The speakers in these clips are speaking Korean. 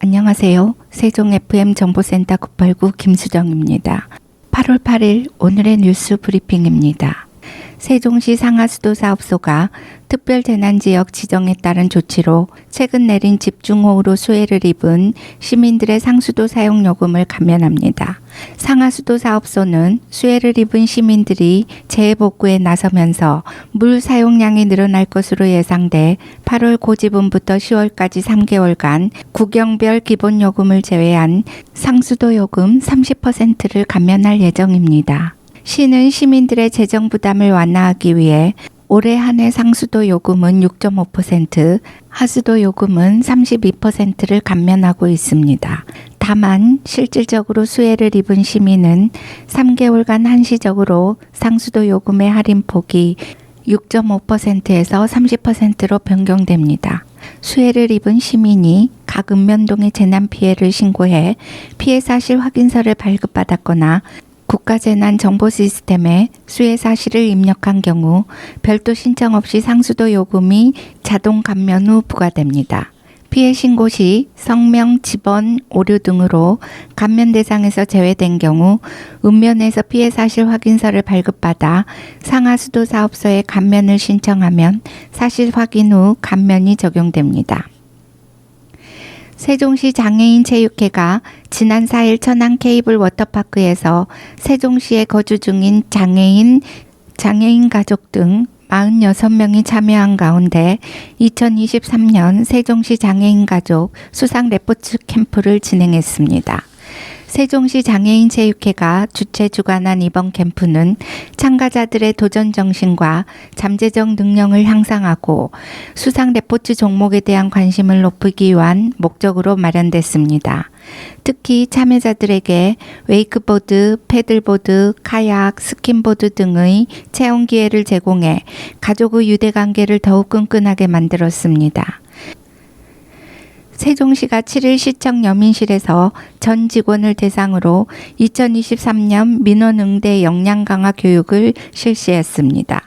안녕하세요. 세종 FM 정보센터 989 김수정입니다. 8월 8일 오늘의 뉴스 브리핑입니다. 세종시 상하수도사업소가 특별재난지역 지정에 따른 조치로 최근 내린 집중호우로 수해를 입은 시민들의 상수도 사용요금을 감면합니다. 상하수도사업소는 수해를 입은 시민들이 재해복구에 나서면서 물 사용량이 늘어날 것으로 예상돼 8월 고지분부터 10월까지 3개월간 구경별 기본요금을 제외한 상수도요금 30%를 감면할 예정입니다. 시는 시민들의 재정 부담을 완화하기 위해 올해 한 해 상수도 요금은 6.5%, 하수도 요금은 32%를 감면하고 있습니다. 다만 실질적으로 수해를 입은 시민은 3개월간 한시적으로 상수도 요금의 할인폭이 6.5%에서 30%로 변경됩니다. 수해를 입은 시민이 각 읍면동의 재난 피해를 신고해 피해 사실 확인서를 발급받았거나 국가재난정보 시스템에 수해 사실을 입력한 경우 별도 신청 없이 상수도 요금이 자동 감면 후 부과됩니다. 피해 신고 시 성명, 집원, 오류 등으로 감면 대상에서 제외된 경우 읍면에서 피해 사실 확인서를 발급받아 상하수도 사업소에 감면을 신청하면 사실 확인 후 감면이 적용됩니다. 세종시 장애인 체육회가 지난 4일 천안 케이블 워터파크에서 세종시에 거주 중인 장애인 가족 등 46명이 참여한 가운데 2023년 세종시 장애인 가족 수상 레포츠 캠프를 진행했습니다. 세종시 장애인 체육회가 주최 주관한 이번 캠프는 참가자들의 도전 정신과 잠재적 능력을 향상하고 수상 레포츠 종목에 대한 관심을 높이기 위한 목적으로 마련됐습니다. 특히 참여자들에게 웨이크보드, 패들보드, 카약, 스킨보드 등의 체험 기회를 제공해 가족의 유대관계를 더욱 끈끈하게 만들었습니다. 세종시가 7일 시청 여민실에서 전 직원을 대상으로 2023년 민원응대 역량 강화 교육을 실시했습니다.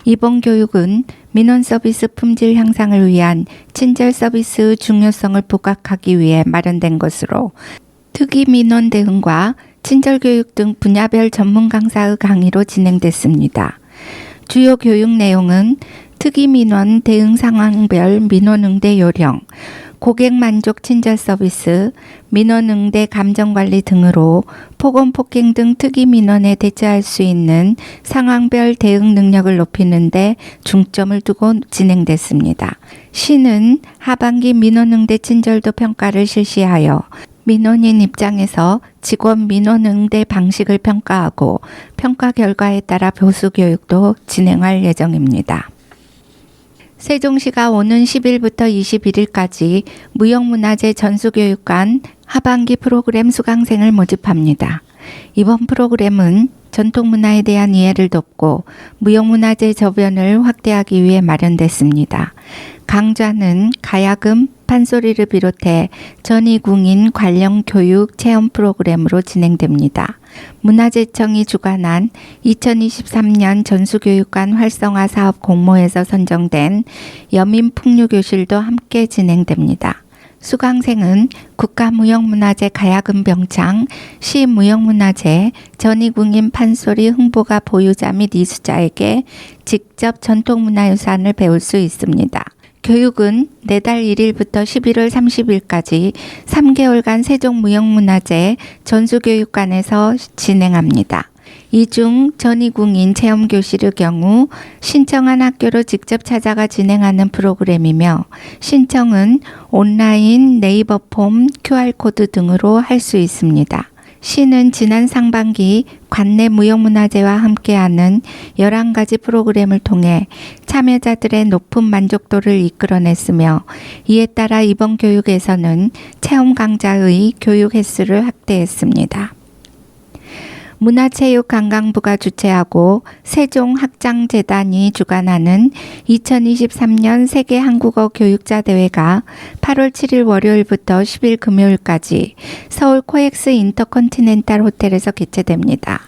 이번 교육은 민원 서비스 품질 향상을 위한 친절 서비스의 중요성을 부각하기 위해 마련된 것으로 특이 민원 대응과 친절 교육 등 분야별 전문 강사의 강의로 진행됐습니다. 주요 교육 내용은 특이 민원 대응 상황별 민원 응대 요령, 고객 만족 친절 서비스, 민원 응대 감정 관리 등으로 폭언, 폭행 등 특이 민원에 대처할 수 있는 상황별 대응 능력을 높이는 데 중점을 두고 진행됐습니다. 시는 하반기 민원 응대 친절도 평가를 실시하여 민원인 입장에서 직원 민원 응대 방식을 평가하고 평가 결과에 따라 보수 교육도 진행할 예정입니다. 세종시가 오는 10일부터 21일까지 무형문화재 전수교육관 하반기 프로그램 수강생을 모집합니다. 이번 프로그램은 전통문화에 대한 이해를 돕고 무형문화재 저변을 확대하기 위해 마련됐습니다. 강좌는 가야금, 판소리를 비롯해 전이궁인 관련 교육 체험 프로그램으로 진행됩니다. 문화재청이 주관한 2023년 전수교육관 활성화 사업 공모에서 선정된 여민풍류교실도 함께 진행됩니다. 수강생은 국가무형문화재 가야금 병창, 시무형문화재, 전이궁인 판소리 흥보가 보유자 및 이수자에게 직접 전통문화유산을 배울 수 있습니다. 교육은 내달 1일부터 11월 30일까지 3개월간 세종무형문화재 전수교육관에서 진행합니다. 이 중 전이궁인 체험교실의 경우 신청한 학교로 직접 찾아가 진행하는 프로그램이며 신청은 온라인, 네이버 폼, QR코드 등으로 할 수 있습니다. 시는 지난 상반기 관내 무형문화재와 함께하는 11가지 프로그램을 통해 참여자들의 높은 만족도를 이끌어냈으며 이에 따라 이번 교육에서는 체험 강좌의 교육 횟수를 확대했습니다. 문화체육관광부가 주최하고 세종학장재단이 주관하는 2023년 세계 한국어 교육자 대회가 8월 7일 월요일부터 10일 금요일까지 서울 코엑스 인터컨티넨탈 호텔에서 개최됩니다.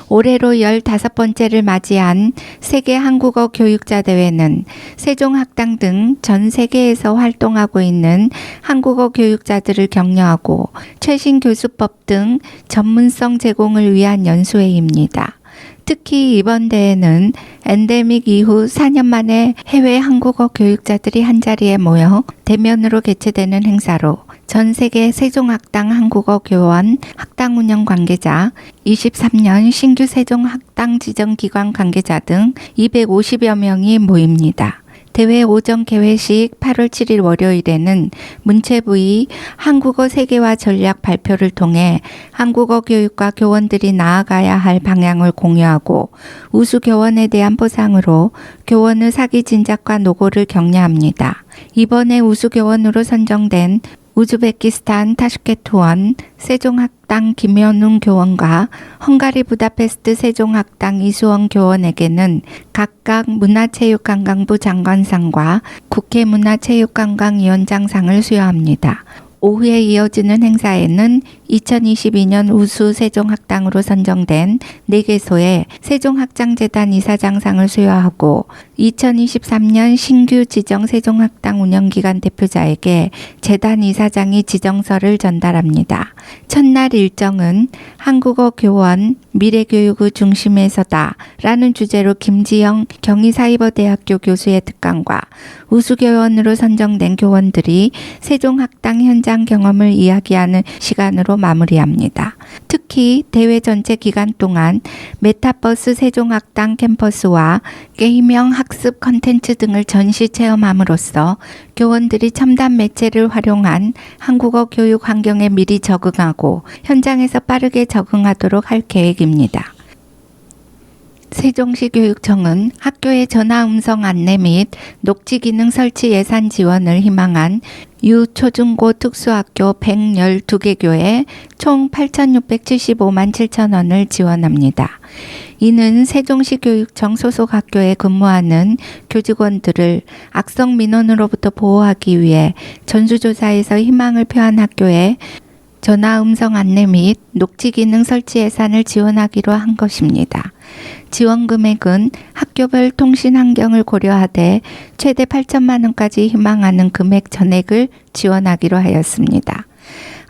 올해로 15번째를 맞이한 세계 한국어 교육자 대회는 세종학당 등 전 세계에서 활동하고 있는 한국어 교육자들을 격려하고 최신 교수법 등 전문성 제공을 위한 연수회입니다. 특히 이번 대회는 엔데믹 이후 4년 만에 해외 한국어 교육자들이 한자리에 모여 대면으로 개최되는 행사로 전 세계 세종학당 한국어 교원 학당 운영 관계자, 23년 신규 세종학당 지정기관 관계자 등 250여 명이 모입니다. 대회 오전 개회식 8월 7일 월요일에는 문체부의 한국어 세계화 전략 발표를 통해 한국어 교육과 교원들이 나아가야 할 방향을 공유하고 우수 교원에 대한 보상으로 교원의 사기 진작과 노고를 격려합니다. 이번에 우수 교원으로 선정된 우즈베키스탄 타슈케트원 세종학당 김현웅 교원과 헝가리 부다페스트 세종학당 이수원 교원에게는 각각 문화체육관광부 장관상과 국회 문화체육관광위원장상을 수여합니다. 오후에 이어지는 행사에는 2022년 우수 세종학당으로 선정된 4개소에 세종학장재단 이사장상을 수여하고 2023년 신규 지정 세종학당 운영기관 대표자에게 재단 이사장이 지정서를 전달합니다. 첫날 일정은 한국어 교원 미래교육의 중심에서다 라는 주제로 김지영 경희사이버대학교 교수의 특강과 우수교원으로 선정된 교원들이 세종학당 현장 경험을 이야기하는 시간으로 마무리합니다. 특히 대회 전체 기간 동안 메타버스 세종학당 캠퍼스와 게임형 학습 컨텐츠 등을 전시 체험함으로써 교원들이 첨단 매체를 활용한 한국어 교육 환경에 미리 적응하고 현장에서 빠르게 적응하도록 할 계획입니다. 세종시 교육청은 학교의 전화 음성 안내 및 녹취 기능 설치 예산 지원을 희망한 유초중고 특수학교 112개 교에 총 8,675만 7천 원을 지원합니다. 이는 세종시 교육청 소속 학교에 근무하는 교직원들을 악성 민원으로부터 보호하기 위해 전수조사에서 희망을 표한 학교에 전화 음성 안내 및 녹취 기능 설치 예산을 지원하기로 한 것입니다. 지원 금액은 학교별 통신 환경을 고려하되 최대 8천만 원까지 희망하는 금액 전액을 지원하기로 하였습니다.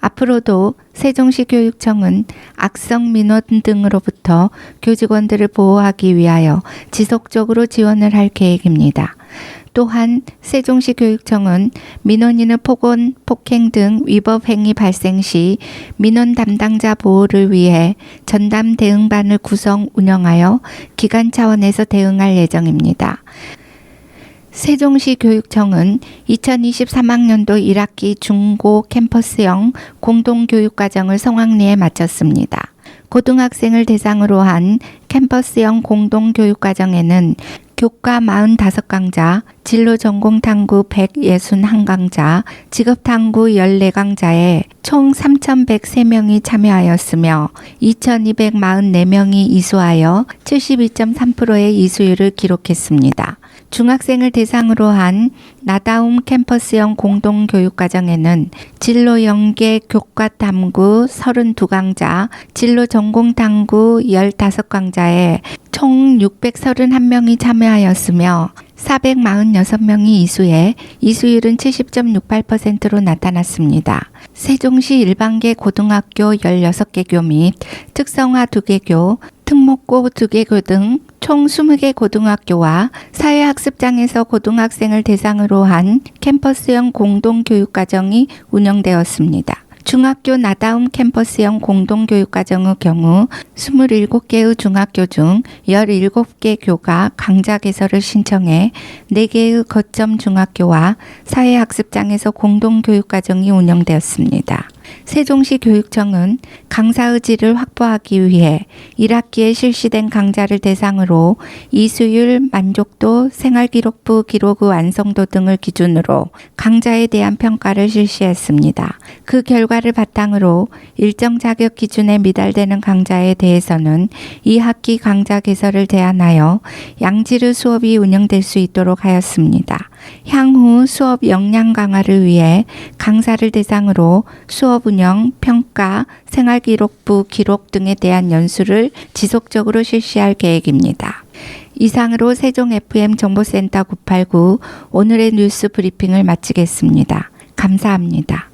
앞으로도 세종시 교육청은 악성 민원 등으로부터 교직원들을 보호하기 위하여 지속적으로 지원을 할 계획입니다. 또한 세종시 교육청은 민원인의 폭언, 폭행 등 위법 행위 발생 시 민원 담당자 보호를 위해 전담 대응반을 구성 운영하여 기관 차원에서 대응할 예정입니다. 세종시 교육청은 2023학년도 1학기 중고 캠퍼스형 공동교육과정을 성황리에 마쳤습니다. 고등학생을 대상으로 한 캠퍼스형 공동교육과정에는 교과 45강자, 진로 전공 탐구 161강자, 직업 탐구 14강자에 총 3,103명이 참여하였으며 2,244명이 이수하여 72.3%의 이수율을 기록했습니다. 중학생을 대상으로 한 나다움 캠퍼스형 공동교육과정에는 진로 연계 교과 탐구 32강자, 진로 전공 탐구 15강자에 총 631명이 참여하였으며 446명이 이수해 이수율은 70.68%로 나타났습니다. 세종시 일반계 고등학교 16개교 및 특성화 2개교, 특목고 2개교 등 총 20개 고등학교와 사회학습장에서 고등학생을 대상으로 한 캠퍼스형 공동교육과정이 운영되었습니다. 중학교 나다움 캠퍼스형 공동교육과정의 경우 27개의 중학교 중 17개 교가 강좌 개설을 신청해 4개의 거점 중학교와 사회학습장에서 공동교육과정이 운영되었습니다. 세종시 교육청은 강사의 질을 확보하기 위해 1학기에 실시된 강좌를 대상으로 이수율, 만족도, 생활기록부 기록의 완성도 등을 기준으로 강좌에 대한 평가를 실시했습니다. 그 결과를 바탕으로 일정 자격 기준에 미달되는 강좌에 대해서는 2학기 강좌 개설을 제안하여 양질의 수업이 운영될 수 있도록 하였습니다. 향후 수업 역량 강화를 위해 강사를 대상으로 수업 운영, 평가, 생활기록부 기록 등에 대한 연수를 지속적으로 실시할 계획입니다. 이상으로 세종 FM 정보센터 989 오늘의 뉴스 브리핑을 마치겠습니다. 감사합니다.